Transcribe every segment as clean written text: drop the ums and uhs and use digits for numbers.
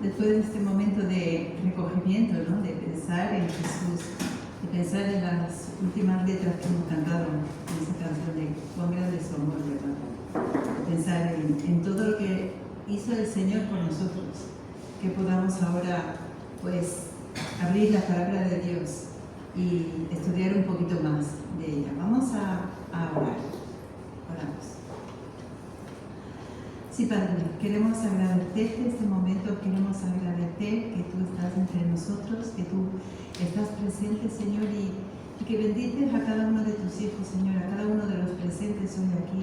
después de este momento de recogimiento, ¿no? De pensar en Jesús, de pensar en las últimas letras que hemos cantado en esa canción de cuán grande es su amor, ¿verdad? De pensar en todo lo que hizo el Señor por nosotros, que podamos ahora, pues, abrir la palabra de Dios y estudiar un poquito más de ella. Vamos a orar. Oramos. Sí, Padre, queremos agradecerte este momento, queremos agradecer que tú estás entre nosotros, que tú estás presente, Señor, y que bendices a cada uno de tus hijos, Señor, a cada uno de los presentes hoy aquí,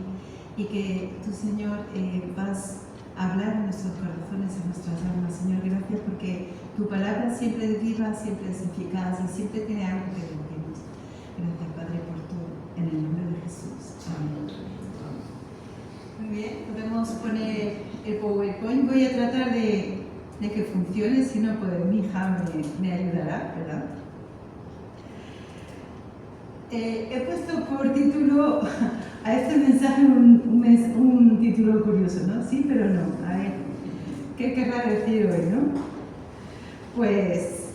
y que tú, Señor, vas a hablar en nuestros corazones, en nuestras almas, Señor. Gracias porque tu palabra siempre es viva, siempre es eficaz y siempre tiene algo que decirnos. Gracias, Padre, por todo, en el nombre de Jesús. Amén. Muy bien, podemos poner el PowerPoint. Voy a tratar de que funcione, si no, pues mi hija me ayudará, ¿verdad? He puesto por título a este mensaje un título curioso, ¿no? Sí, pero no. A ver, ¿qué querrá decir hoy, no? Pues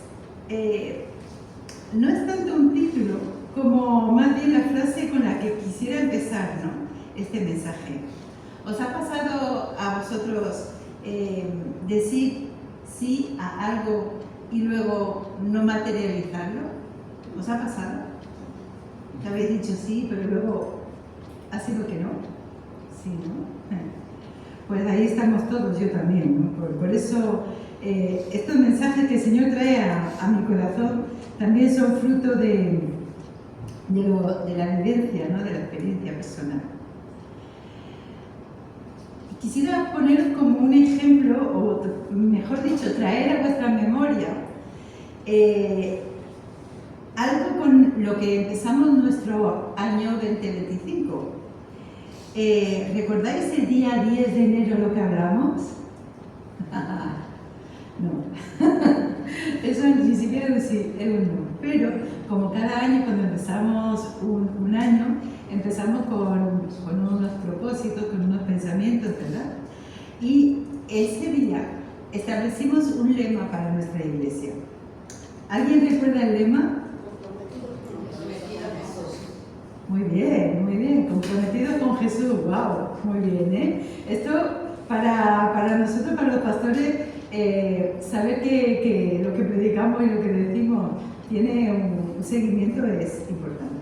no es tanto un título como más bien la frase con la que quisiera empezar, ¿no? Este mensaje. ¿Os ha pasado a vosotros decir sí a algo y luego no materializarlo? ¿Os ha pasado? Que habéis dicho sí, pero luego ha sido que no. Sí, ¿no? Pues ahí estamos todos, yo también, ¿no? Por eso estos mensajes que el Señor trae a mi corazón también son fruto de la vivencia, ¿no? De la experiencia personal. Quisiera poneros como un ejemplo, o mejor dicho, traer a vuestra memoria algo con lo que empezamos nuestro año 2025. ¿Recordáis el día 10 de enero lo que hablamos? No. Eso ni siquiera es un no. Pero como cada año, cuando empezamos un año, empezamos con unos propósitos, con unos pensamientos, ¿verdad? Y ese día establecimos un lema para nuestra iglesia. ¿Alguien recuerda el lema? Muy bien, comprometido con Jesús, wow, muy bien, ¿eh? Esto para nosotros, para los pastores, saber que lo que predicamos y lo que decimos tiene un seguimiento es importante.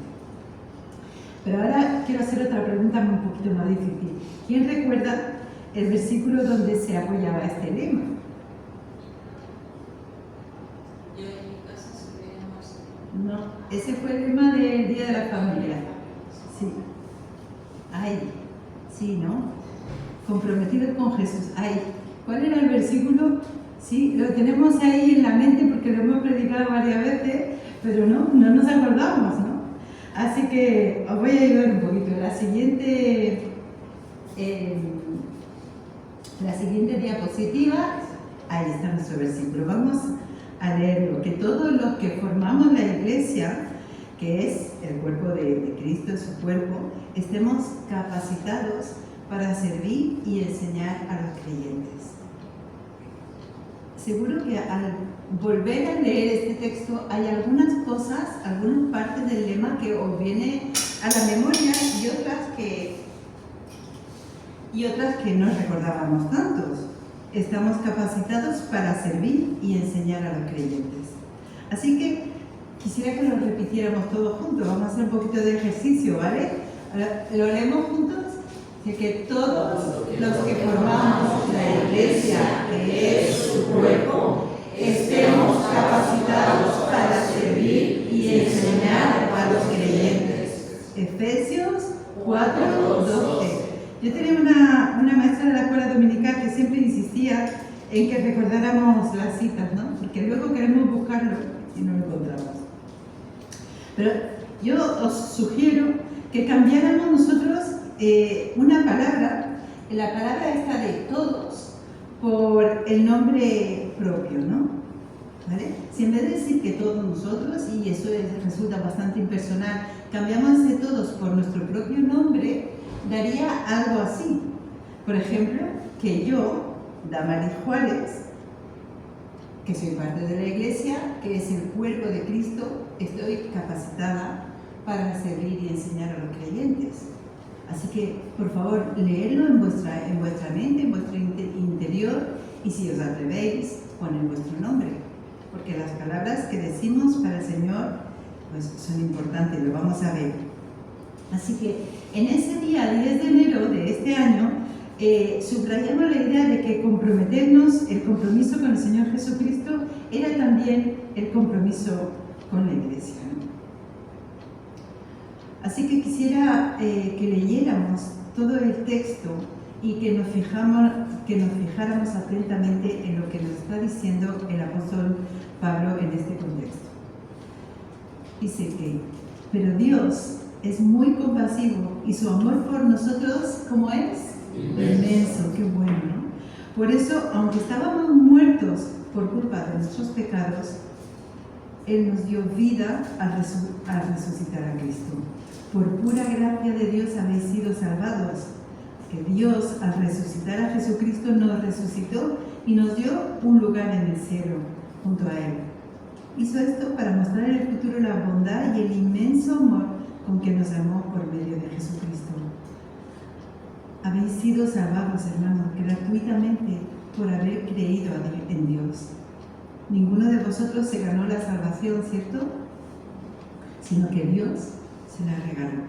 Pero ahora quiero hacer otra pregunta un poquito más difícil. ¿Quién recuerda el versículo donde se apoyaba este lema? Yo en mi casa se veía más. No, ese fue el lema del Día de la Familia. Sí. Ay, sí, ¿no? Comprometido con Jesús. Ay, ¿cuál era el versículo? Sí, lo tenemos ahí en la mente porque lo hemos predicado varias veces, pero no nos acordamos, ¿no? Así que os voy a ayudar un poquito. La siguiente diapositiva, ahí está nuestro versículo. Vamos a leerlo. Que todos los que formamos la iglesia, que es el cuerpo de Cristo, su cuerpo, estemos capacitados para servir y enseñar a los creyentes. Seguro que al volver a leer este texto hay algunas cosas, algunas partes del lema que os viene a la memoria y otras que no recordábamos tantos. Estamos capacitados para servir y enseñar a los creyentes. Así que quisiera que lo repitiéramos todos juntos. Vamos a hacer un poquito de ejercicio, ¿vale? Ahora, ¿lo leemos juntos? De que todos los que formamos la iglesia, que es su cuerpo, estemos capacitados para servir y enseñar a los creyentes. Efesios 4:12. Yo tenía una maestra de la escuela dominical que siempre insistía en que recordáramos las citas, ¿no? Porque luego queremos buscarlo y no lo encontramos. Pero yo os sugiero que cambiáramos nosotros una palabra, la palabra esta de todos, por el nombre propio, ¿no? ¿Vale? Si en vez de decir que todos nosotros, y eso resulta bastante impersonal, cambiamos de todos por nuestro propio nombre, daría algo así. Por ejemplo, que yo, Damaris Juárez, que soy parte de la Iglesia, que es el cuerpo de Cristo, estoy capacitada para servir y enseñar a los creyentes. Así que, por favor, leedlo en vuestra mente, en vuestro interior, y si os atrevéis, poned vuestro nombre. Porque las palabras que decimos para el Señor pues, son importantes, lo vamos a ver. Así que en ese día 10 de enero de este año, subrayamos la idea de que comprometernos, el compromiso con el Señor Jesucristo, era también el compromiso con la Iglesia, ¿no? Así que quisiera que leyéramos todo el texto y que nos fijáramos atentamente en lo que nos está diciendo el apóstol Pablo en este contexto. Dice que, pero Dios es muy compasivo y su amor por nosotros, ¿cómo es? Inmenso, qué bueno, ¿no? Por eso, aunque estábamos muertos por culpa de nuestros pecados, Él nos dio vida al resucitar a Cristo. Por pura gracia de Dios habéis sido salvados. Que Dios, al resucitar a Jesucristo, nos resucitó y nos dio un lugar en el cielo, junto a Él. Hizo esto para mostrar en el futuro la bondad y el inmenso amor con que nos amó por medio de Jesucristo. Habéis sido salvados, hermanos, gratuitamente por haber creído en Dios. Ninguno de vosotros se ganó la salvación, ¿cierto? Sino que Dios se la regaló.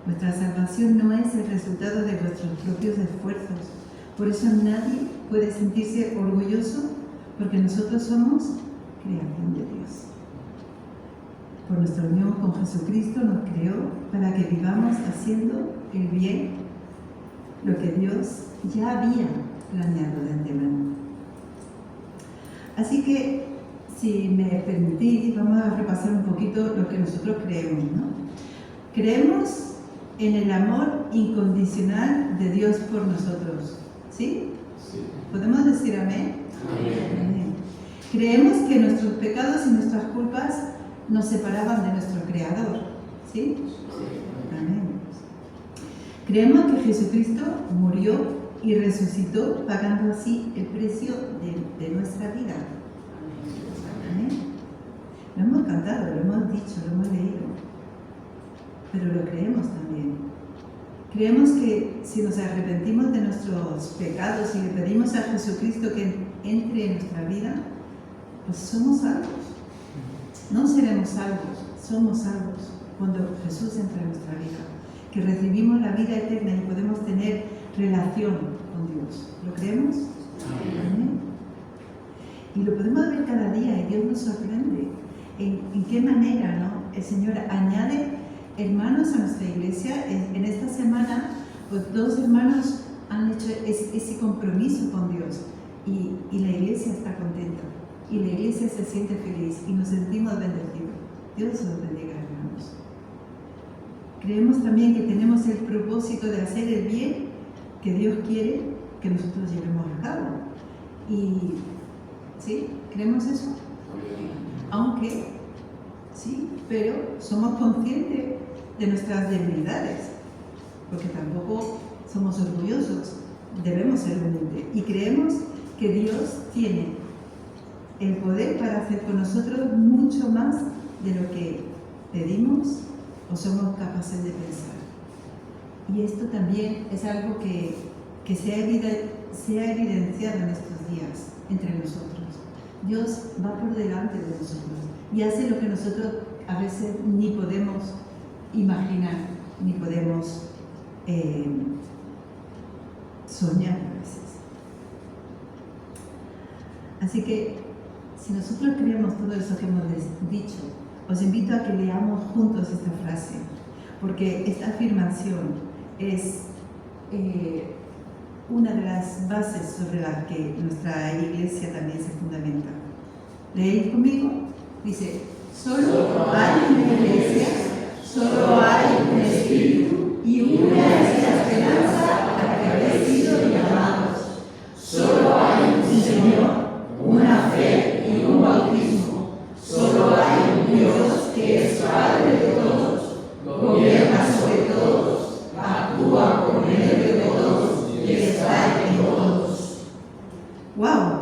Vuestra salvación no es el resultado de vuestros propios esfuerzos. Por eso nadie puede sentirse orgulloso, porque nosotros somos creación de Dios. Por nuestra unión con Jesucristo nos creó para que vivamos haciendo el bien, lo que Dios ya había planeado de antemano. Así que, si me permitís, vamos a repasar un poquito lo que nosotros creemos, ¿no? Creemos en el amor incondicional de Dios por nosotros, ¿sí? Sí. ¿Podemos decir amén? Amén. Creemos que nuestros pecados y nuestras culpas nos separaban de nuestro Creador, ¿sí? Amén. Creemos que Jesucristo murió y resucitó pagando así el precio de nuestra vida. Amén. Lo hemos cantado, lo hemos dicho, lo hemos leído, pero lo creemos también. Creemos que si nos arrepentimos de nuestros pecados y le pedimos a Jesucristo que entre en nuestra vida, pues somos salvos. No seremos salvos, somos salvos cuando Jesús entra en nuestra vida, que recibimos la vida eterna y podemos tener relación con Dios. ¿Lo creemos? Amén. Y lo podemos ver cada día y Dios nos sorprende. ¿En qué manera, no? El Señor añade hermanos a nuestra iglesia. En esta semana, pues 2 hermanos han hecho ese compromiso con Dios y la iglesia está contenta y la iglesia se siente feliz y nos sentimos bendecidos. Dios los bendiga, hermanos. Creemos también que tenemos el propósito de hacer el bien que Dios quiere que nosotros llevemos a cabo. Y ¿sí? ¿Creemos eso? Aunque, sí, pero somos conscientes de nuestras debilidades, porque tampoco somos orgullosos, debemos ser humildes. Y creemos que Dios tiene el poder para hacer con nosotros mucho más de lo que pedimos o somos capaces de pensar. Y esto también es algo que se ha evidenciado en estos días entre nosotros. Dios va por delante de nosotros y hace lo que nosotros a veces ni podemos imaginar, ni podemos soñar a veces. Así que, si nosotros creemos todo eso que hemos dicho, os invito a que leamos juntos esta frase, porque esta afirmación es una de las bases sobre las que nuestra iglesia también se fundamenta. ¿Leéis conmigo? Dice, solo hay una iglesia, solo hay un espíritu y una es la esperanza a la que habéis sido llamados. Solo hay un Señor, una fe y un bautismo. Solo hay un Dios que es Padre de todos, gobierna sobre todos, actúa por medio de todos y está en todos. ¡Wow!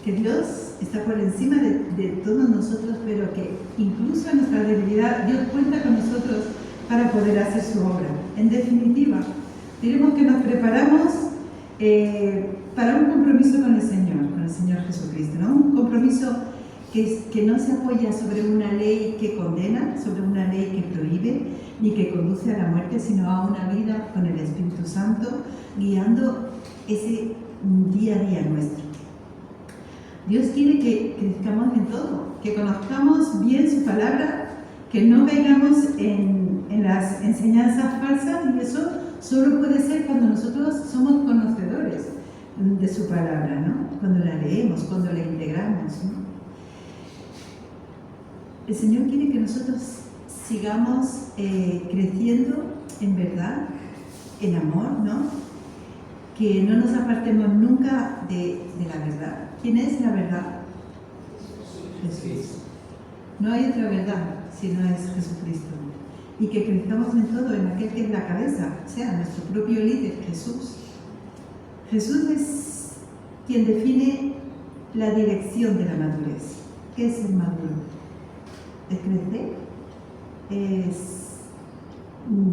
que Dios está por encima de todos nosotros, pero que incluso en nuestra debilidad Dios cuenta con nosotros para poder hacer su obra. En definitiva, diremos que nos preparamos para un compromiso con el Señor Jesucristo, ¿no? Un compromiso que no se apoya sobre una ley que condena, sobre una ley que prohíbe, ni que conduce a la muerte, sino a una vida con el Espíritu Santo, guiando ese día a día nuestro. Dios quiere que crezcamos en todo, que conozcamos bien su palabra, que no caigamos en las enseñanzas falsas, y eso solo puede ser cuando nosotros somos conocedores de su palabra, ¿no? Cuando la leemos, cuando la integramos, ¿no? El Señor quiere que nosotros sigamos creciendo en verdad, en amor, ¿no? Que no nos apartemos nunca de la verdad. ¿Quién es la verdad? Jesús. No hay otra verdad si no es Jesucristo. Y que crezcamos en todo, en aquel que es la cabeza, o sea, nuestro propio líder, Jesús. Jesús es quien define la dirección de la madurez. ¿Qué es el maduro? Es crecer, es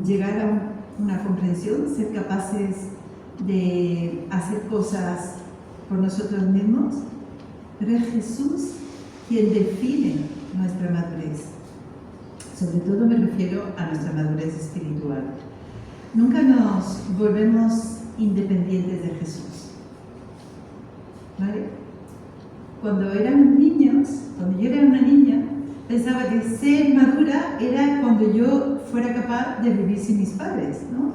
llegar a una comprensión, ser capaces de hacer cosas por nosotros mismos, pero es Jesús quien define nuestra madurez. Sobre todo me refiero a nuestra madurez espiritual. Nunca nos volvemos independientes de Jesús, ¿vale? Cuando éramos niños, cuando yo era una niña, pensaba que ser madura era cuando yo fuera capaz de vivir sin mis padres, ¿no?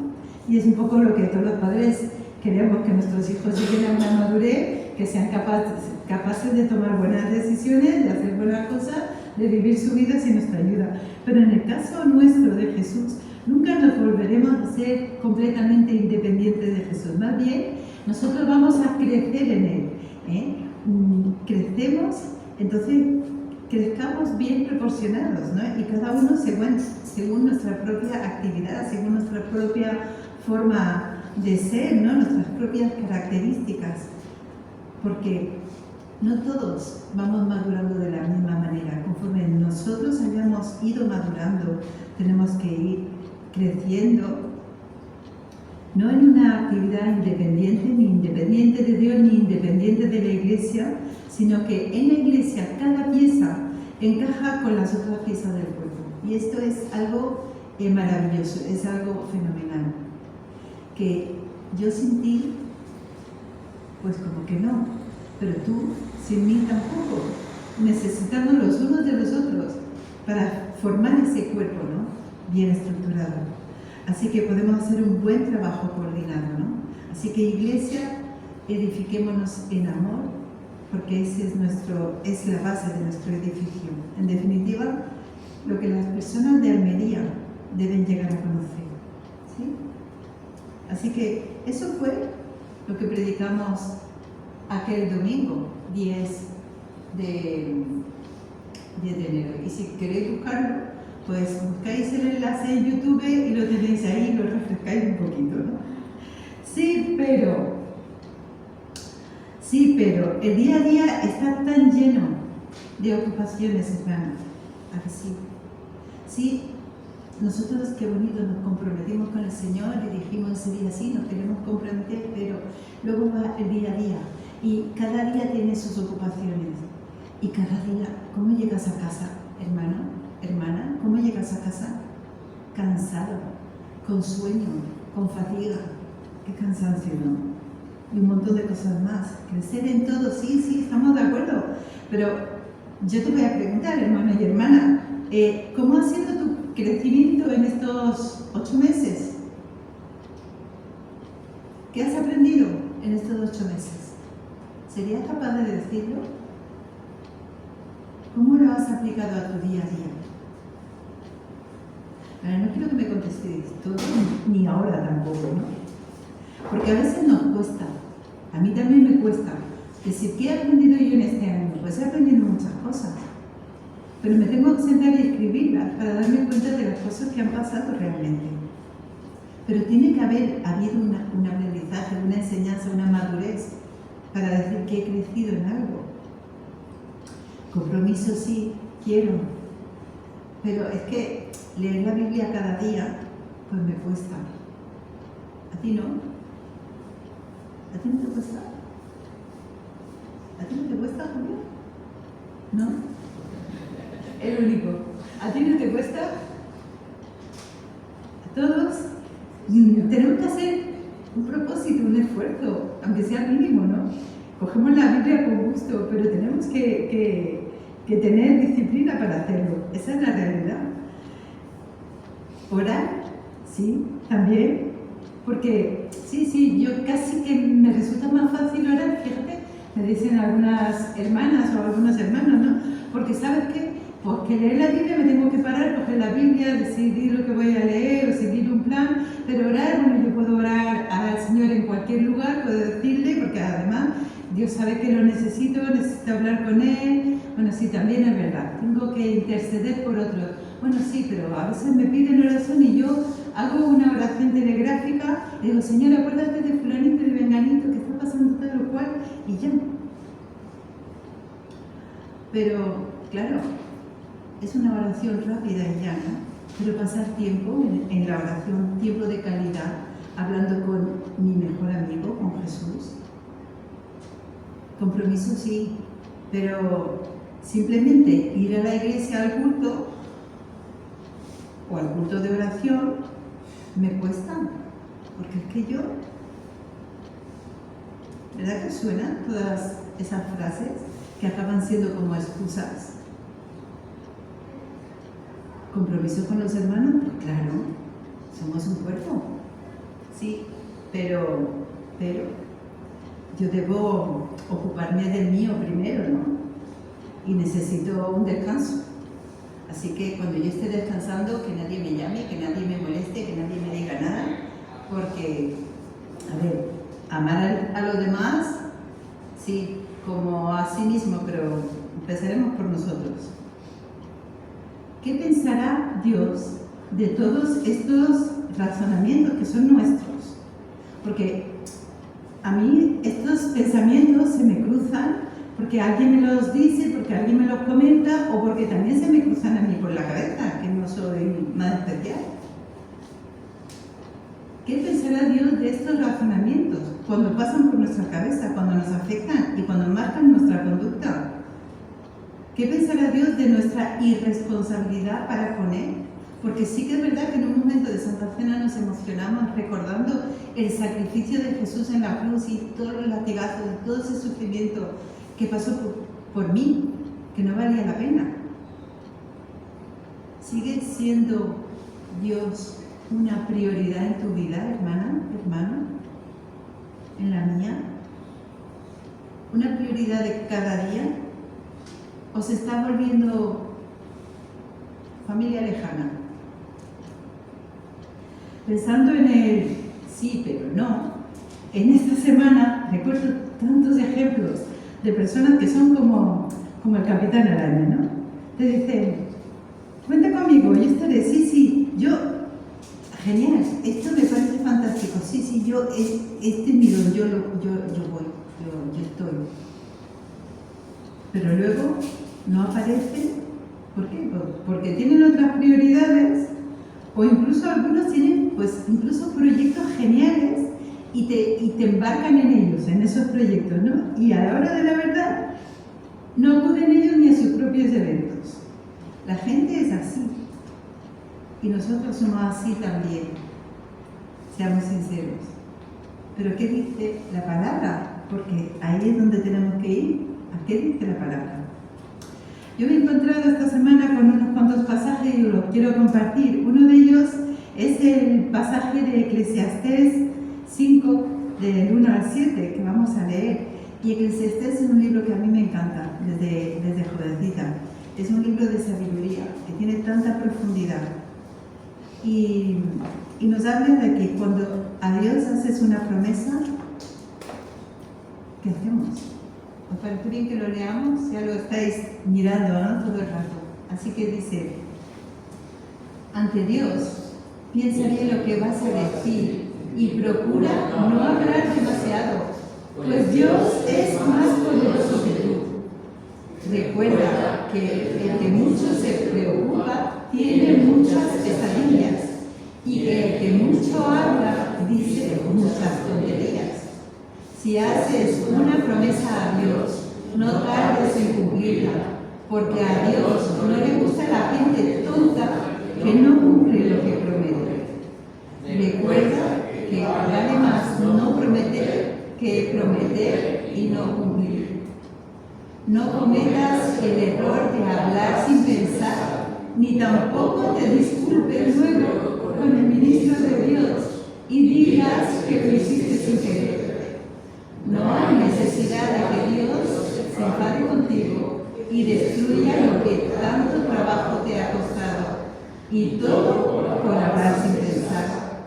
Y es un poco lo que todos los padres queremos, que nuestros hijos lleguen a una madurez, que sean capaces de tomar buenas decisiones, de hacer buenas cosas, de vivir su vida sin nuestra ayuda. Pero en el caso nuestro de Jesús, nunca nos volveremos a ser completamente independientes de Jesús. Más bien, nosotros vamos a crecer en Él, ¿eh? Crecemos, entonces crezcamos bien proporcionados, ¿no? Y cada uno según nuestra propia actividad, según nuestra propia forma de ser, ¿no? Nuestras propias características, porque no todos vamos madurando de la misma manera. Conforme nosotros hayamos ido madurando, tenemos que ir creciendo, no en una actividad independiente, ni independiente de Dios, ni independiente de la Iglesia, sino que en la Iglesia cada pieza encaja con las otras piezas del cuerpo. Y esto es algo maravilloso, es algo fenomenal. Que yo sin ti, pues como que no, pero tú sin mí tampoco. Necesitamos los unos de los otros para formar ese cuerpo, ¿no? Bien estructurado. Así que podemos hacer un buen trabajo coordinado, ¿no? Así que Iglesia, edifiquémonos en amor, porque ese es la base de nuestro edificio. En definitiva, lo que las personas de Almería deben llegar a conocer, ¿sí? Así que eso fue lo que predicamos aquel domingo, 10 de enero. Y si queréis buscarlo, pues buscáis el enlace en YouTube y lo tenéis ahí y lo refrescáis un poquito, ¿no? Sí, pero el día a día está tan lleno de ocupaciones, hermanos. ¿A que sí? Sí, nosotros, qué bonito, nos comprometimos con el Señor y dijimos ese día sí, nos queremos comprometer, pero luego va el día a día y cada día tiene sus ocupaciones. Y cada día, ¿cómo llegas a casa, hermano, hermana? ¿Cómo llegas a casa? Cansado, con sueño, con fatiga. Qué cansancio, ¿no? Y un montón de cosas más. Crecer en todo, sí, estamos de acuerdo. Pero yo te voy a preguntar, hermano y hermana, ¿cómo ha sido tu crecimiento en estos 8 meses? ¿Qué has aprendido en estos 8 meses? ¿Serías capaz de decirlo? ¿Cómo lo has aplicado a tu día a día? Ahora, no quiero que me contestéis todo, ni ahora tampoco, ¿no? Porque a veces nos cuesta, a mí también me cuesta, decir, ¿qué he aprendido yo en este año? Pues he aprendido muchas cosas, pero me tengo que sentar y escribirlas para darme cuenta de las cosas que han pasado realmente. Pero tiene que haber habido un aprendizaje, una enseñanza, una madurez para decir que he crecido en algo. Compromiso sí, quiero. Pero es que leer la Biblia cada día, pues me cuesta. ¿A ti no? ¿A ti no te cuesta? ¿A ti no te cuesta, Julio? ¿No? El único. ¿A ti no te cuesta? A todos tenemos que hacer un propósito, un esfuerzo, aunque sea mínimo, ¿no? Cogemos la Biblia con gusto, pero tenemos que tener disciplina para hacerlo. Esa es la realidad. Orar, sí, también, porque sí, yo casi que me resulta más fácil orar, fíjate, me dicen algunas hermanas o algunos hermanos, ¿no? Porque ¿sabes qué? Pues que leer la Biblia me tengo que parar, coger la Biblia, decidir lo que voy a leer o seguir un plan, pero orar, bueno, yo puedo orar al Señor en cualquier lugar, puedo decirle, porque además Dios sabe que lo necesito hablar con Él. Bueno, sí, también es verdad, tengo que interceder por otros. Bueno, sí, pero a veces me piden oración y yo hago una oración telegráfica y digo, Señor, acuérdate de fulanito y de venganito que está pasando tal o cual, y ya. Pero, claro, es una oración rápida y llana, pero pasar tiempo en la oración, tiempo de calidad, hablando con mi mejor amigo, con Jesús. Compromiso sí, pero simplemente ir a la iglesia al culto o al culto de oración me cuesta, porque es que yo, ¿verdad que suenan todas esas frases que acaban siendo como excusas? ¿Compromiso con los hermanos? Pues claro, somos un cuerpo, sí, pero yo debo ocuparme del mío primero, ¿no? Y necesito un descanso. Así que cuando yo esté descansando, que nadie me llame, que nadie me moleste, que nadie me diga nada, porque, a ver, amar a los demás, sí, como a sí mismo, pero empezaremos por nosotros. ¿Qué pensará Dios de todos estos razonamientos que son nuestros? Porque a mí estos pensamientos se me cruzan porque alguien me los dice, porque alguien me los comenta o porque también se me cruzan a mí por la cabeza, que no soy nada especial. ¿Qué pensará Dios de estos razonamientos cuando pasan por nuestra cabeza, cuando nos afectan y cuando marcan nuestra conducta? ¿Qué pensará Dios de nuestra irresponsabilidad para con Él? Porque sí que es verdad que en un momento de Santa Cena nos emocionamos recordando el sacrificio de Jesús en la cruz y todos los latigazos, todo ese sufrimiento que pasó por mí, que no valía la pena. ¿Sigue siendo Dios una prioridad en tu vida, hermana, hermano? ¿En la mía? ¿Una prioridad de cada día? ¿O se está volviendo familia lejana? Pensando en el sí, pero no, en esta semana recuerdo tantos ejemplos de personas que son como el Capitán Araña, ¿no? Te dicen, cuenta conmigo, yo estaré, sí, yo, genial, esto me parece fantástico, sí, yo, este es mi don, yo voy, yo estoy. Pero luego no aparecen, ¿por qué? Porque tienen otras prioridades, o incluso algunos tienen, pues, incluso proyectos geniales y te embarcan en ellos, en esos proyectos, ¿no? Y a la hora de la verdad, no acuden ellos ni a sus propios eventos. La gente es así. Y nosotros somos así también. Seamos sinceros. Pero ¿qué dice la palabra? Porque ahí es donde tenemos que ir. ¿A qué dice la palabra? Yo me he encontrado esta semana con unos cuantos pasajes y los quiero compartir. Uno de ellos es el pasaje de Eclesiastés 5, del 1 al 7, que vamos a leer. Y Eclesiastés es un libro que a mí me encanta desde jovencita. Es un libro de sabiduría que tiene tanta profundidad. Y nos habla de que cuando a Dios haces una promesa, ¿qué hacemos? ¿Os parece bien que lo leamos? Ya lo estáis mirando, ¿no? Todo el rato. Así que dice, ante Dios, piensa bien lo que vas a decir y procura no hablar demasiado, pues Dios es más poderoso que tú. Recuerda que el que mucho se preocupa tiene muchas pesadillas y que el que mucho habla dice muchas tonterías. Si haces una promesa a Dios, no tardes en cumplirla, porque a Dios no le gusta la gente tonta que no cumple lo que promete. Recuerda que vale más no prometer que prometer y no cumplir. No cometas el error de hablar sin pensar, ni tampoco te disculpes luego con el ministro de Dios y digas que lo hiciste sin querer. No hay necesidad de que Dios se enfade contigo y destruya lo que tanto trabajo te ha costado, y todo por hablar sin pensar.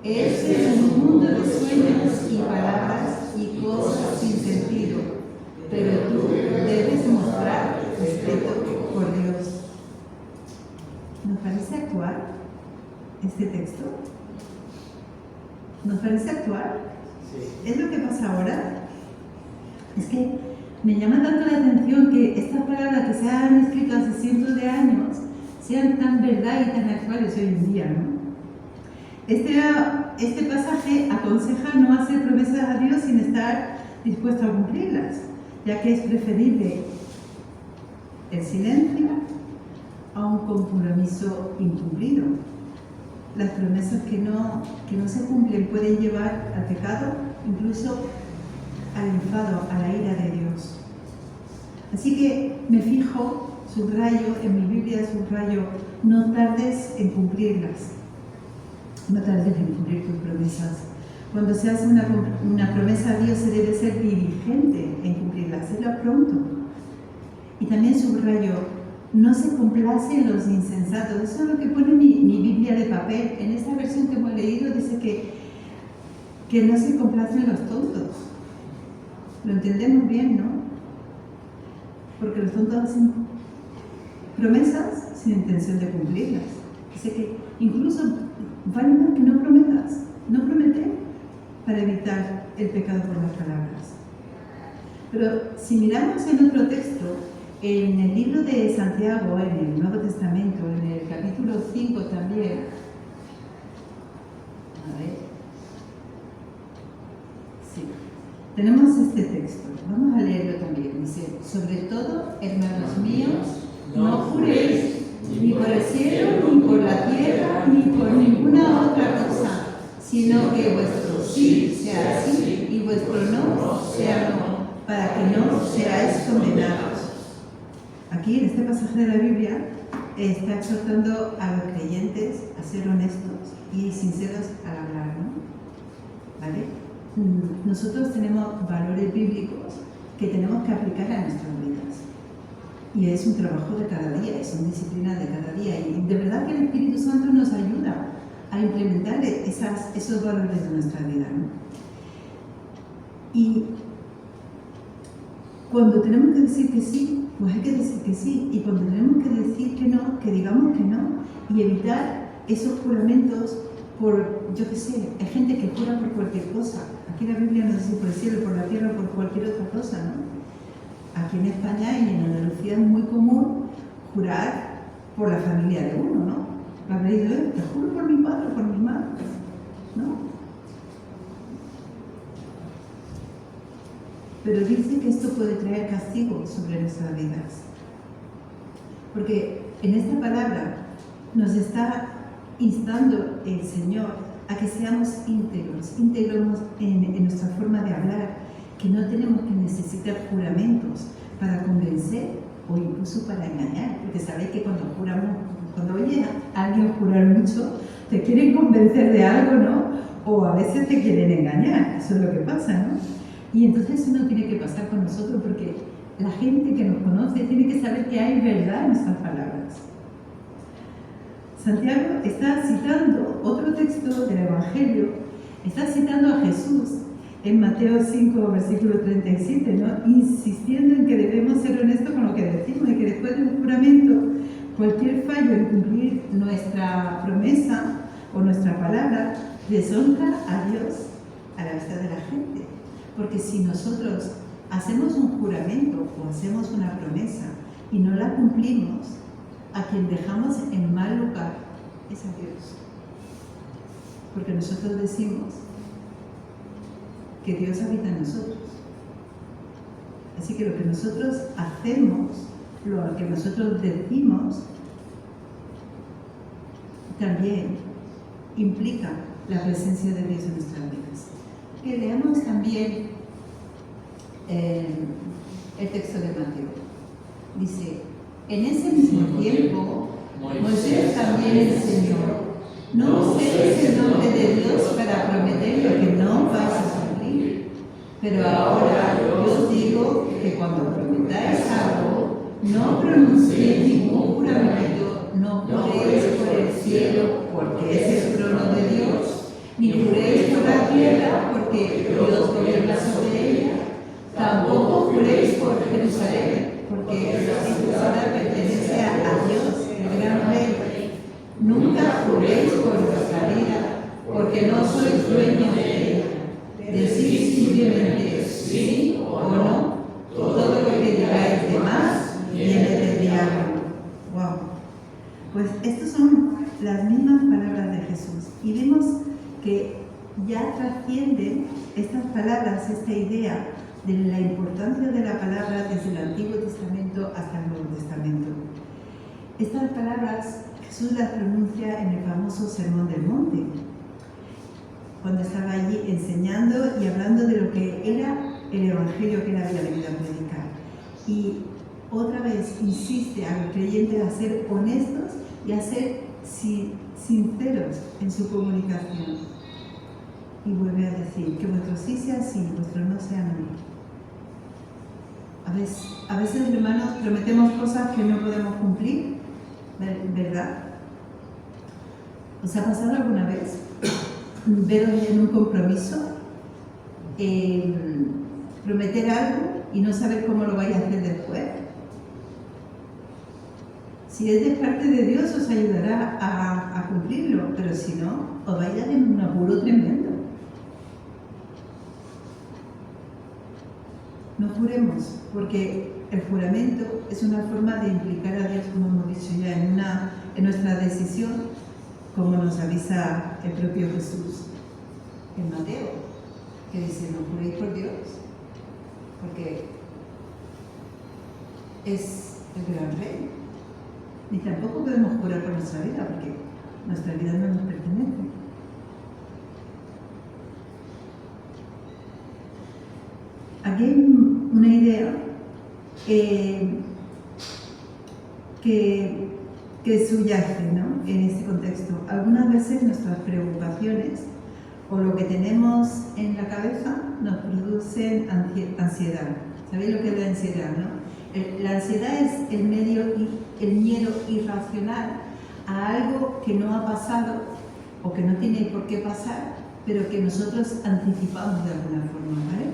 Este es un mundo de sueños y palabras y cosas sin sentido, pero tú debes mostrar respeto por Dios. ¿Nos parece actual este texto? ¿Nos parece actual? Sí. ¿Es lo que pasa ahora? Es que me llama tanto la atención que estas palabras que se han escrito hace cientos de años sean tan verdad y tan actuales hoy en día, ¿no? Este pasaje aconseja no hacer promesas a Dios sin estar dispuesto a cumplirlas, ya que es preferible el silencio a un compromiso incumplido. Las promesas que no se cumplen pueden llevar al pecado, incluso al enfado, a la ira de Dios. Así que me fijo, subrayo, en mi Biblia subrayo, no tardes en cumplirlas. No tardes en cumplir tus promesas. Cuando se hace una promesa a Dios se debe ser diligente en cumplirla, hacerla pronto. Y también subrayo, no se complace en los insensatos. Eso es lo que pone mi Biblia de papel. En esta versión que hemos leído dice que no se complace en los tontos. Lo entendemos bien, ¿no? Porque los tontos hacen promesas sin intención de cumplirlas. Dice que incluso vale más que no prometas, no prometer para evitar el pecado por las palabras. Pero si miramos en otro texto, en el libro de Santiago, en el Nuevo Testamento, en el capítulo 5 también, a ver, sí, tenemos este texto, vamos a leerlo también. Dice: sobre todo, hermanos míos, no juréis ni por el cielo, ni por la tierra, ni por ninguna otra cosa, sino que vuestro sí sea sí y vuestro no sea no, para que no seáis condenados. Aquí, en este pasaje de la Biblia, está exhortando a los creyentes a ser honestos y sinceros al hablar, ¿no? ¿Vale? Nosotros tenemos valores bíblicos que tenemos que aplicar a nuestras vidas. Y es un trabajo de cada día, es una disciplina de cada día. Y de verdad que el Espíritu Santo nos ayuda a implementar esos valores de nuestra vida, ¿no? Y cuando tenemos que decir que sí, pues hay que decir que sí. Y cuando tenemos que decir que no, que digamos que no. Y evitar esos juramentos por, yo qué sé, hay gente que jura por cualquier cosa. Aquí la Biblia nos dice por el cielo, por la tierra, por cualquier otra cosa, ¿no? Aquí en España y en Andalucía es muy común jurar por la familia de uno, ¿no? Lo habréis leído, te juro por mi padre, por mi madre, ¿no? Pero dice que esto puede traer castigo sobre nuestras vidas. Porque en esta palabra nos está instando el Señor a que seamos íntegros en nuestra forma de hablar, que no tenemos que necesitar juramentos para convencer o incluso para engañar, porque sabéis que cuando oyes a alguien jurar mucho, te quieren convencer de algo, ¿no? O a veces te quieren engañar, eso es lo que pasa, ¿no? Y entonces eso no tiene que pasar con nosotros, porque la gente que nos conoce tiene que saber que hay verdad en nuestras palabras. Santiago está citando otro texto del Evangelio, está citando a Jesús en Mateo 5, versículo 37, ¿no? Insistiendo en que debemos ser honestos con lo que decimos y que después de un juramento, cualquier fallo en cumplir nuestra promesa o nuestra palabra deshonra a Dios a la vista de la gente. Porque si nosotros hacemos un juramento o hacemos una promesa y no la cumplimos, a quien dejamos en mal lugar es a Dios. Porque nosotros decimos que Dios habita en nosotros. Así que lo que nosotros hacemos, lo que nosotros decimos, también implica la presencia de Dios en nuestras vidas. Que leamos también el texto de Mateo. Dice, en ese mismo tiempo, Moisés también enseñó, no uséis el nombre de Dios para prometer lo que no vais a cumplir. Pero ahora yo os digo que cuando prometáis algo, no pronunciéis ningún juramento, no juréis por el cielo, porque es el trono de Dios, ni juréis por la tierra, porque Dios gobierna sobre ella. Tampoco juréis por Jerusalén, porque Jerusalén pertenece a Dios, el gran Rey. Nunca juréis por vuestra vida, porque no sois dueños de ella. Decid simplemente sí o no, todo lo que digáis de más viene del diablo. Wow. Pues estas son las mismas palabras de Jesús y vemos que ya trascienden estas palabras, esta idea de la importancia de la palabra desde el Antiguo Testamento hasta el Nuevo Testamento. Estas palabras Jesús las pronuncia en el famoso Sermón del Monte, cuando estaba allí enseñando y hablando de lo que era el Evangelio que él había venido a predicar. Y otra vez insiste a los creyentes a ser honestos y a ser sinceros en su comunicación. Y vuelve a decir que vuestro sí sea sí, vuestro no sea no. A veces, hermanos, prometemos cosas que no podemos cumplir, ¿verdad? ¿Os ha pasado alguna vez veros en un compromiso, prometer algo y no saber cómo lo vais a hacer después? Si es de parte de Dios, os ayudará a cumplirlo, pero si no, os vais a dar en un apuro tremendo. No juremos, porque el juramento es una forma de implicar a Dios, como hemos dicho ya, en nuestra decisión, como nos avisa el propio Jesús en Mateo, que dice, no juréis por Dios, porque es el gran Rey. Ni tampoco podemos jurar por nuestra vida, porque nuestra vida no nos pertenece. Aquí hay una idea que subyace, ¿no?, en este contexto. Algunas veces nuestras preocupaciones o lo que tenemos en la cabeza nos producen ansiedad. ¿Sabéis lo que es la ansiedad, no? La ansiedad es el miedo irracional a algo que no ha pasado o que no tiene por qué pasar, pero que nosotros anticipamos de alguna forma, ¿vale?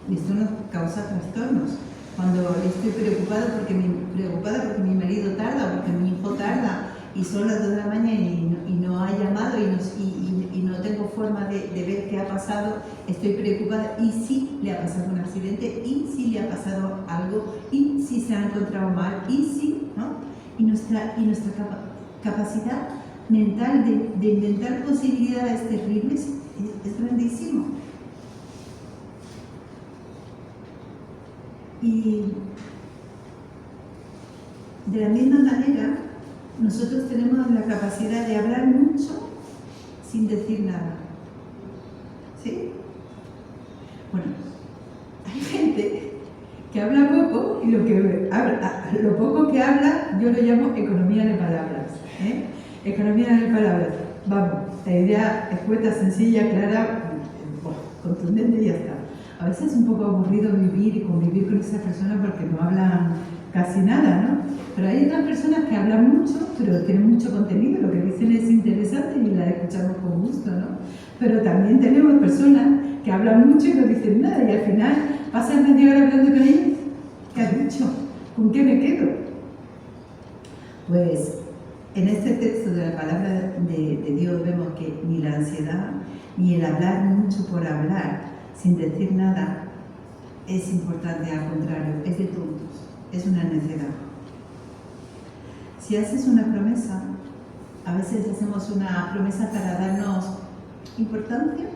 Y esto nos causa trastornos. Cuando estoy preocupada porque mi marido tarda o porque mi hijo tarda y son las 2 de la mañana y no ha llamado y no tengo forma de ver qué ha pasado, estoy preocupada. ¿Y si le ha pasado un accidente? ¿Y si le ha pasado algo? ¿Y si se ha encontrado mal? ¿Y si? ¿No? Y nuestra capacidad mental de inventar posibilidades terribles es grandísimo. Y de la misma manera, nosotros tenemos la capacidad de hablar mucho sin decir nada. ¿Sí? Bueno, hay gente que habla poco y lo poco que habla yo lo llamo economía de palabras. Economía de palabras. Vamos, la idea escueta, sencilla, clara, contundente y ya está. A veces es un poco aburrido vivir y convivir con esas personas porque no hablan casi nada, ¿no? Pero hay otras personas que hablan mucho, pero tienen mucho contenido, lo que dicen es interesante y la escuchamos con gusto, ¿no? Pero también tenemos personas que hablan mucho y no dicen nada y al final pasan media hora hablando con ellos. ¿Qué has dicho? ¿Con qué me quedo? Pues en este texto de la palabra de Dios vemos que ni la ansiedad ni el hablar mucho por hablar sin decir nada es importante, al contrario, es de tontos, es una necedad. Si haces una promesa, a veces hacemos una promesa para darnos importancia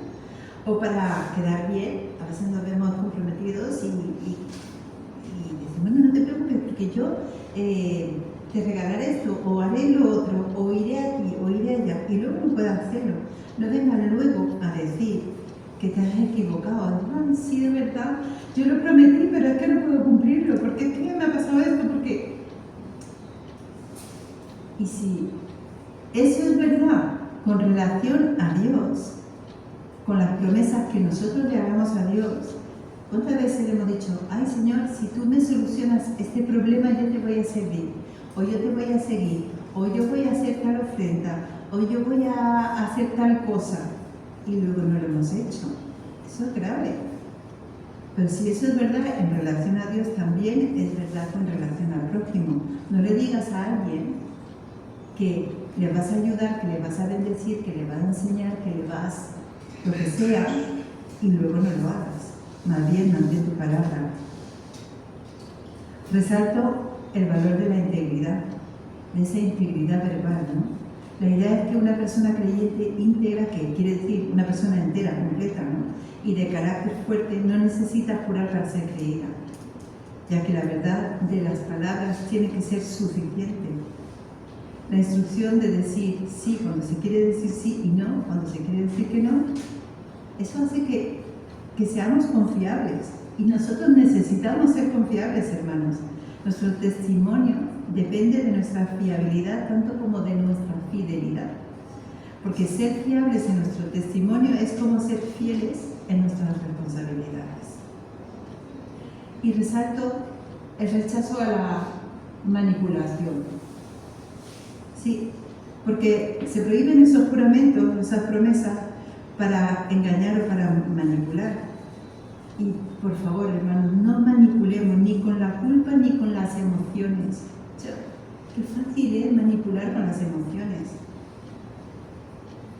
o para quedar bien, a veces nos vemos comprometidos y decimos, bueno, no te preocupes porque yo te regalaré esto, o haré lo otro, o iré aquí, o iré allá, y luego no puedes hacerlo. No vengas luego a decir que te has equivocado. Ah, sí, de verdad, yo lo prometí, pero es que no puedo cumplirlo, porque es que me ha pasado esto, porque... Y si eso es verdad con relación a Dios, con las promesas que nosotros le hagamos a Dios, ¿cuántas veces le hemos dicho, ay Señor, si tú me solucionas este problema, yo te voy a servir, o yo te voy a seguir, o yo voy a hacer tal ofrenda, o yo voy a hacer tal cosa, y luego no lo hemos hecho? Eso es grave. Pero si eso es verdad en relación a Dios, también es verdad con relación al prójimo. No le digas a alguien que le vas a ayudar, que le vas a bendecir, que le vas a enseñar, que le vas, lo que sea, y luego no lo hagas. Más bien, mantén tu palabra. Resalto el valor de la integridad, de esa integridad verbal, ¿no? La idea es que una persona creyente íntegra, que quiere decir una persona entera, completa, ¿no?, y de carácter fuerte, no necesita jurar para ser creída, ya que la verdad de las palabras tiene que ser suficiente. La instrucción de decir sí cuando se quiere decir sí y no cuando se quiere decir que no, eso hace que seamos confiables. Y nosotros necesitamos ser confiables, hermanos. Nuestro testimonio depende de nuestra fiabilidad tanto como de nuestra fidelidad. Porque ser fiables en nuestro testimonio es como ser fieles en nuestras responsabilidades. Y resalto el rechazo a la manipulación. Sí, porque se prohíben esos juramentos, esas promesas, para engañar o para manipular. Y por favor, hermanos, no manipulemos ni con la culpa ni con las emociones. Qué fácil es manipular con las emociones.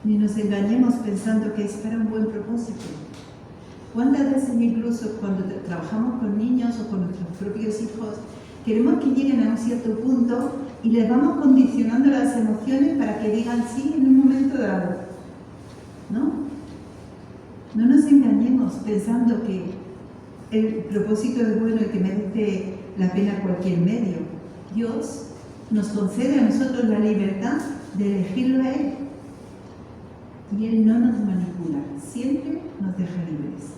Ni nos engañemos pensando que es para un buen propósito. ¿Cuántas veces incluso cuando trabajamos con niños o con nuestros propios hijos, queremos que lleguen a un cierto punto y les vamos condicionando las emociones para que digan sí en un momento dado? ¿No? No nos engañemos pensando que el propósito es bueno y que merece la pena cualquier medio. Dios nos concede a nosotros la libertad de elegirlo a Él. Y Él no nos manipula, siempre nos deja libres.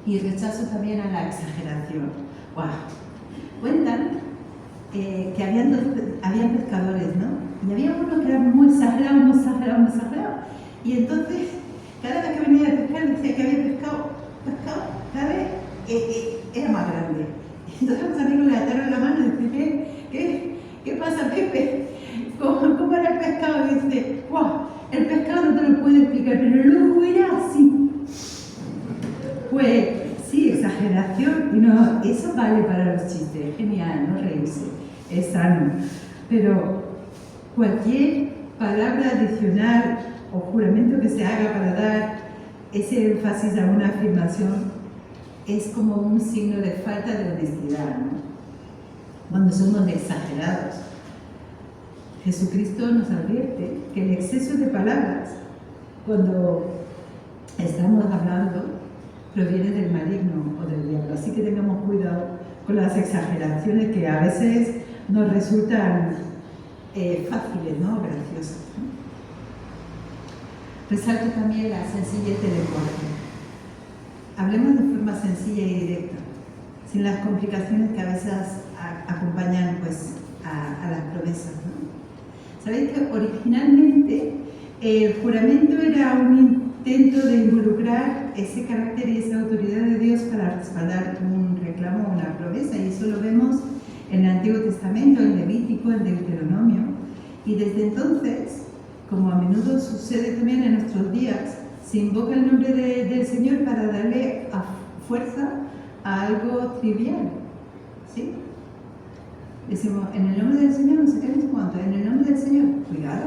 Y rechazo también a la exageración. ¡Wow! Cuentan que habían pescadores, ¿no? Y había uno que era muy exagerado, muy exagerado, muy exagerado. Y entonces, cada vez que venía a pescar, decía que había pescado, cada vez era más grande. Entonces los amigos le ataron la mano y dicen, ¿qué pasa, Pepe? ¿Cómo era el pescado? Y dice, ¡wow! El pescado no te lo puedo explicar, pero luego era así. Pues sí, exageración. Y no, eso vale para los chistes, genial, no reírse, es sano. Pero cualquier palabra adicional o juramento que se haga para dar ese énfasis a una afirmación es como un signo de falta de honestidad, ¿no? Cuando somos exagerados. Jesucristo nos advierte que el exceso de palabras, cuando estamos hablando, proviene del maligno o del diablo. Así que tengamos cuidado con las exageraciones que a veces nos resultan fáciles, ¿no? Graciosas, ¿no? Resalto también la sencillez del lenguaje. Hablemos de forma sencilla y directa, sin las complicaciones que a veces acompañan pues, a las promesas, ¿no? Sabéis que originalmente el juramento era un intento de involucrar ese carácter y esa autoridad de Dios para respaldar un reclamo o una promesa, y eso lo vemos en el Antiguo Testamento, en Levítico, en Deuteronomio, y desde entonces, como a menudo sucede también en nuestros días, se invoca el nombre del Señor para darle fuerza a algo trivial, ¿sí? Decimos, en el nombre del Señor, no sé qué, no sé cuánto, en el nombre del Señor, cuidado,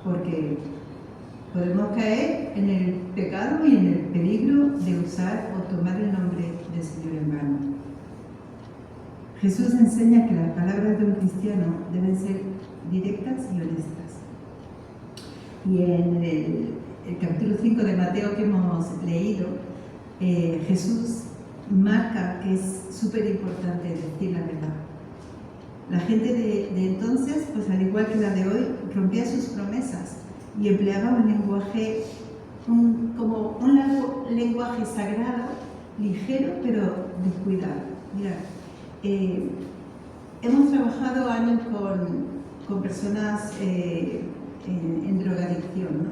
porque podemos caer en el pecado y en el peligro de usar o tomar el nombre del Señor en vano. Jesús enseña que las palabras de un cristiano deben ser directas y honestas. Y en el capítulo 5 de Mateo que hemos leído, Jesús marca que es súper importante decir la verdad. La gente de entonces, pues al igual que la de hoy, rompía sus promesas y empleaba un lenguaje, como un lenguaje sagrado, ligero, pero descuidado. Mira, hemos trabajado años con personas en drogadicción, ¿no?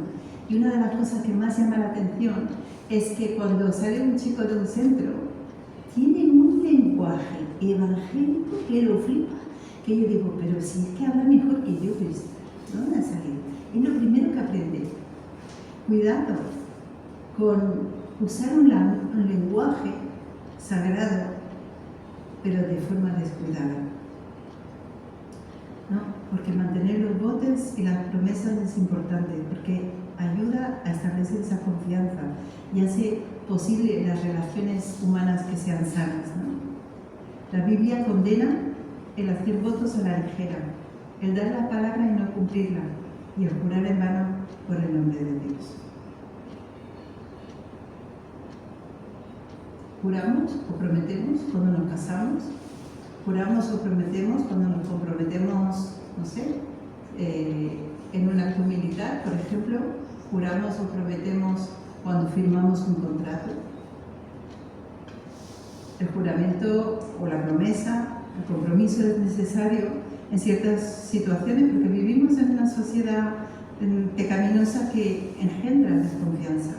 Y una de las cosas que más llama la atención es que cuando sale un chico de un centro, tiene un lenguaje evangélico que lo flipa. Que yo digo, pero si es que habla mejor que yo, pero ¿dónde ha salido? Es lo primero que aprende. Cuidado con usar un lenguaje sagrado, pero de forma descuidada, ¿no? Porque mantener los votos y las promesas es importante, porque ayuda a establecer esa confianza y hace posible las relaciones humanas que sean sanas, ¿no? La Biblia condena el hacer votos a la ligera, el dar la palabra y no cumplirla, y el jurar en vano por el nombre de Dios. Juramos o prometemos cuando nos casamos, juramos o prometemos cuando nos comprometemos, no sé, en un acto militar, por ejemplo, juramos o prometemos cuando firmamos un contrato. El juramento o la promesa, el compromiso es necesario en ciertas situaciones porque vivimos en una sociedad pecaminosa que engendra desconfianza.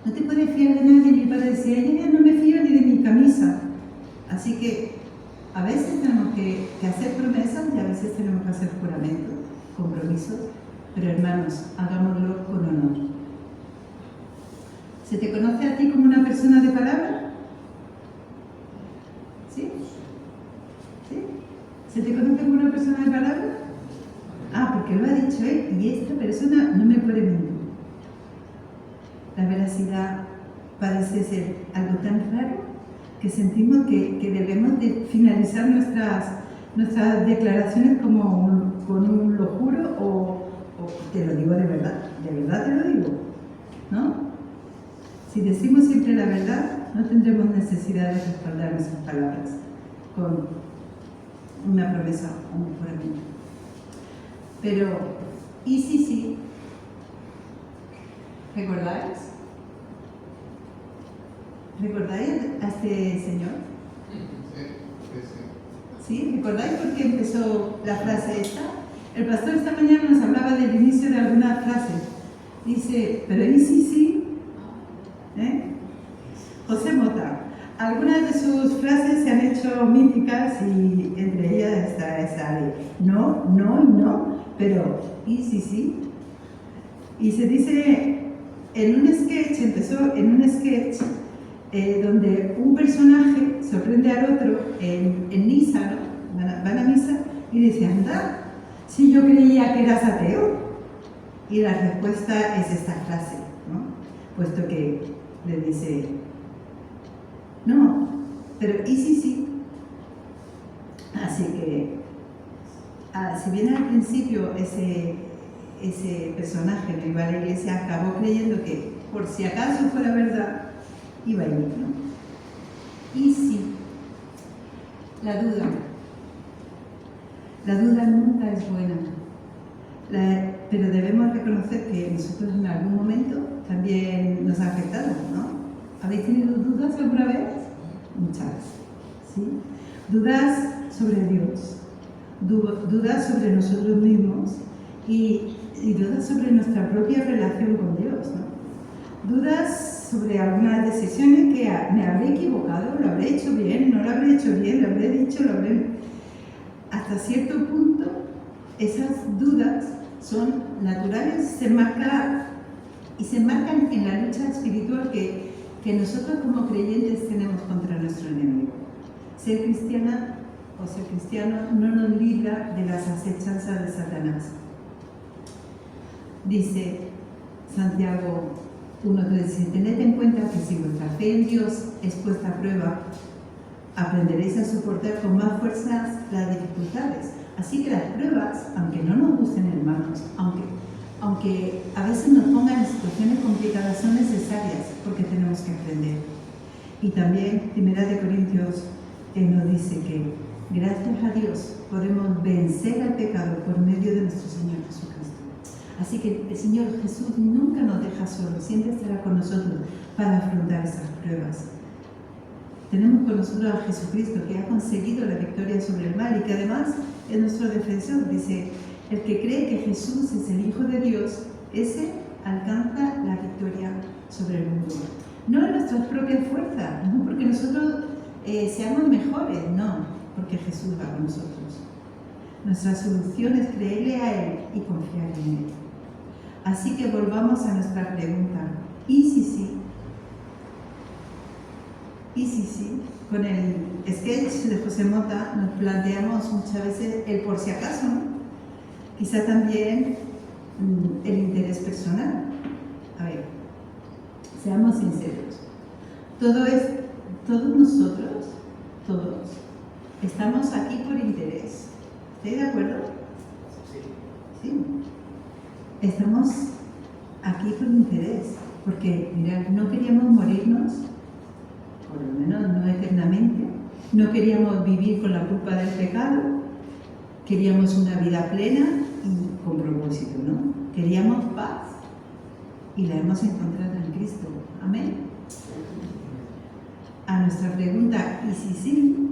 No te puedes fiar de nadie. Mi padre decía, yo ya no me fío ni de mi camisa. Así que a veces tenemos que hacer promesas y a veces tenemos que hacer juramentos, compromisos, pero hermanos, hagámoslo con honor. ¿Se te conoce a ti como una persona de palabra? ¿Sí? ¿Sí? ¿Se te conoce como una persona de palabra? Ah, porque lo ha dicho él y esta persona no me puede mentir. La veracidad parece ser algo tan raro que sentimos que debemos de finalizar nuestras declaraciones como con un lo juro o te lo digo de verdad te lo digo, ¿no? Si decimos siempre la verdad, no tendremos necesidad de respaldar nuestras palabras con una promesa o un juramento. Pero, ¿y si sí? ¿Recordáis? ¿Recordáis a este señor? ¿Sí? ¿Recordáis por qué empezó la frase esta? El pastor esta mañana nos hablaba del inicio de algunas frases. Dice, pero ¿y si sí? José Mota, algunas de sus frases se han hecho míticas y entre ellas está esa de no, no y no, pero ¿y si sí? Y se dice en un sketch, empezó en un sketch donde un personaje sorprende al otro en misa, ¿no? Van a misa y dice, anda, si yo creía que eras ateo. Y la respuesta es esta frase, ¿no? Puesto que le dice, no, pero ¿y si sí? Así que, si bien al principio ese personaje no iba a la iglesia, acabó creyendo que por si acaso fuera verdad, iba a ir, ¿no? Y sí, la duda nunca es buena, pero debemos reconocer que nosotros en algún momento también nos ha afectado, ¿no? ¿Habéis tenido dudas alguna vez? Muchas, ¿sí? Dudas sobre Dios, dudas sobre nosotros mismos y dudas sobre nuestra propia relación con Dios, ¿no? Dudas sobre algunas decisiones que me habré equivocado, lo habré hecho bien, no lo habré hecho bien, lo habré dicho, lo habré... Hasta cierto punto, esas dudas son naturales, se enmarcan en la lucha espiritual que nosotros como creyentes tenemos contra nuestro enemigo. Ser cristiana o ser cristiano no nos libra de las acechanzas de Satanás. Dice, Santiago 1:3 dice: tened en cuenta que si vuestra fe en Dios es puesta a prueba, aprenderéis a soportar con más fuerzas las dificultades. Así que las pruebas, aunque no nos gusten, hermanos, aunque a veces nos pongan en situaciones complicadas, son necesarias porque tenemos que aprender. Y también 1 Corintios nos dice que gracias a Dios podemos vencer al pecado por medio de nuestro Señor Jesucristo. Así que el Señor Jesús nunca nos deja solos, siempre estará con nosotros para afrontar esas pruebas. Tenemos con nosotros a Jesucristo, que ha conseguido la victoria sobre el mal y que además es nuestro defensor. Dice: el que cree que Jesús es el Hijo de Dios, ese alcanza la victoria sobre el mundo. No en nuestras propias fuerzas, no porque nosotros seamos mejores, no, porque Jesús va con nosotros. Nuestra solución es creerle a Él y confiar en Él. Así que volvamos a nuestra pregunta: ¿y si sí? ¿Y si sí? Con el sketch de José Mota nos planteamos muchas veces el por si acaso, ¿no? Quizá también el interés personal. A ver, seamos sinceros. Todos nosotros, estamos aquí por interés. ¿Estáis de acuerdo? Sí. Estamos aquí por interés. Porque, mirad, no queríamos morirnos, por lo menos no eternamente. No queríamos vivir con la culpa del pecado. Queríamos una vida plena y con propósito, ¿no? Queríamos paz y la hemos encontrado en Cristo. Amén. A nuestra pregunta, ¿y si sí?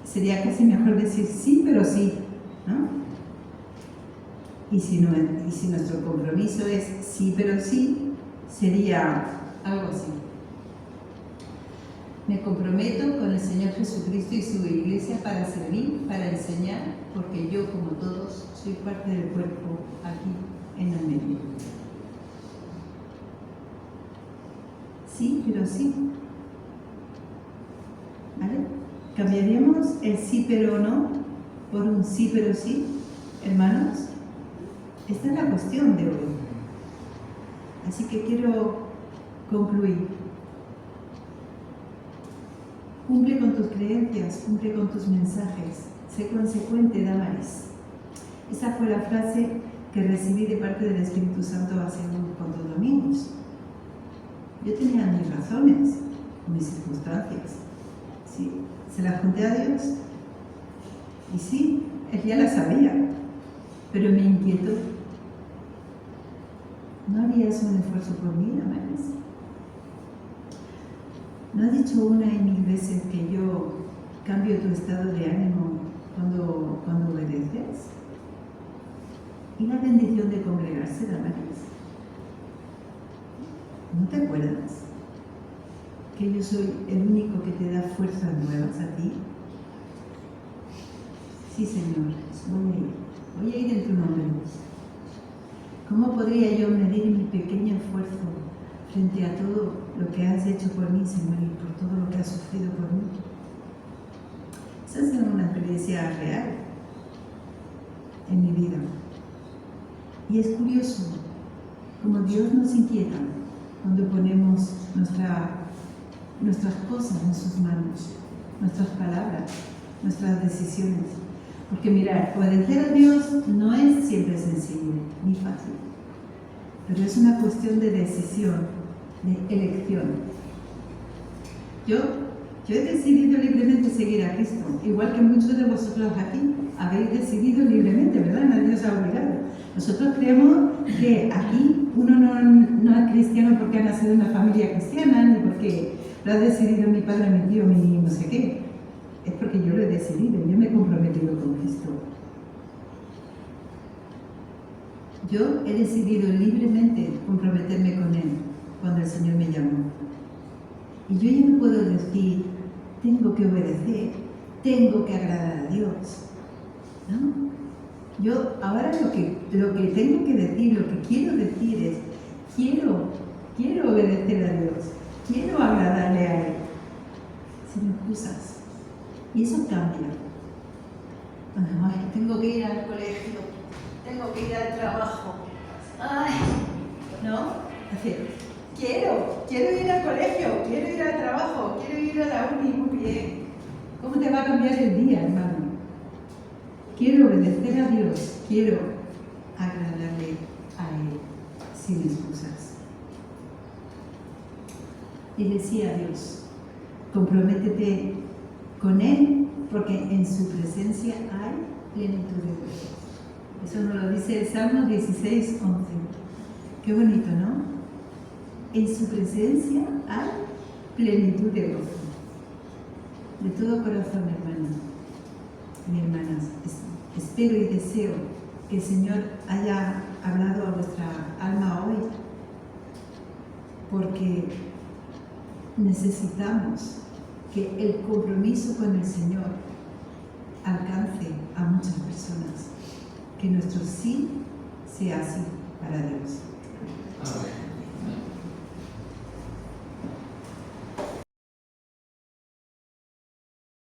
Sería casi mejor decir sí, pero sí, ¿no? Y si nuestro compromiso es sí, pero sí, sería algo así. Me comprometo con el Señor Jesucristo y su Iglesia para servir, para enseñar, porque yo, como todos, soy parte del cuerpo aquí en el medio. Sí, pero sí. ¿Vale? ¿Cambiaríamos el sí, pero no por un sí, pero sí, hermanos? Esta es la cuestión de hoy. Así que quiero concluir. Cumple con tus creencias, cumple con tus mensajes, sé consecuente, Damaris. Esa fue la frase que recibí de parte del Espíritu Santo hace unos cuantos domingos. Yo tenía mis razones, mis circunstancias. Sí, se las conté a Dios. Y sí, Él ya las sabía, pero me inquietó. ¿No harías un esfuerzo por mí, Damaris? ¿No has dicho una y mil veces que yo cambio tu estado de ánimo cuando obedeces? ¿Y la bendición de congregarse, Damaris? ¿No te acuerdas que yo soy el único que te da fuerzas nuevas a ti? Sí, Señor, voy a ir en tu nombre. ¿Cómo podría yo medir mi pequeño esfuerzo frente a todo lo que has hecho por mí, Señor, y por todo lo que has sufrido por mí? Esa es una experiencia real en mi vida. Y es curioso cómo Dios nos inquieta cuando ponemos nuestras cosas en sus manos, nuestras palabras, nuestras decisiones. Porque mirad, obedecer a Dios no es siempre sencillo ni fácil, pero es una cuestión de decisión, de elección. Yo he decidido libremente seguir a Cristo, igual que muchos de vosotros aquí habéis decidido libremente, ¿verdad? Nadie os ha obligado. Nosotros creemos que aquí uno no es cristiano porque ha nacido en una familia cristiana, ni porque lo ha decidido mi padre, mi tío, mi no sé qué. Es porque yo lo he decidido, yo me he comprometido con Cristo. Yo he decidido libremente comprometerme con Él cuando el Señor me llamó. Y yo ya no puedo decir, tengo que obedecer, tengo que agradar a Dios. ¿No? Yo ahora lo que tengo que decir, lo que quiero decir es, quiero obedecer a Dios, quiero agradarle a Él, sin excusas. Y eso cambia. Ay, tengo que ir al colegio, tengo que ir al trabajo. Ay, ¿no? Hace, quiero ir al colegio, quiero ir al trabajo, quiero ir a la uni, muy bien. ¿Cómo te va a cambiar el día, hermano? Quiero obedecer a Dios, quiero agradarle a Él, sin excusas. Y decía a Dios, comprométete con Él, porque en su presencia hay plenitud de gozo. Eso nos lo dice el Salmo 16, 11. Qué bonito, ¿no? En su presencia hay plenitud de gozo. De todo corazón, hermanos y hermanas, espero y deseo que el Señor haya hablado a vuestra alma hoy, porque necesitamos que el compromiso con el Señor alcance a muchas personas, que nuestro sí sea sí para Dios.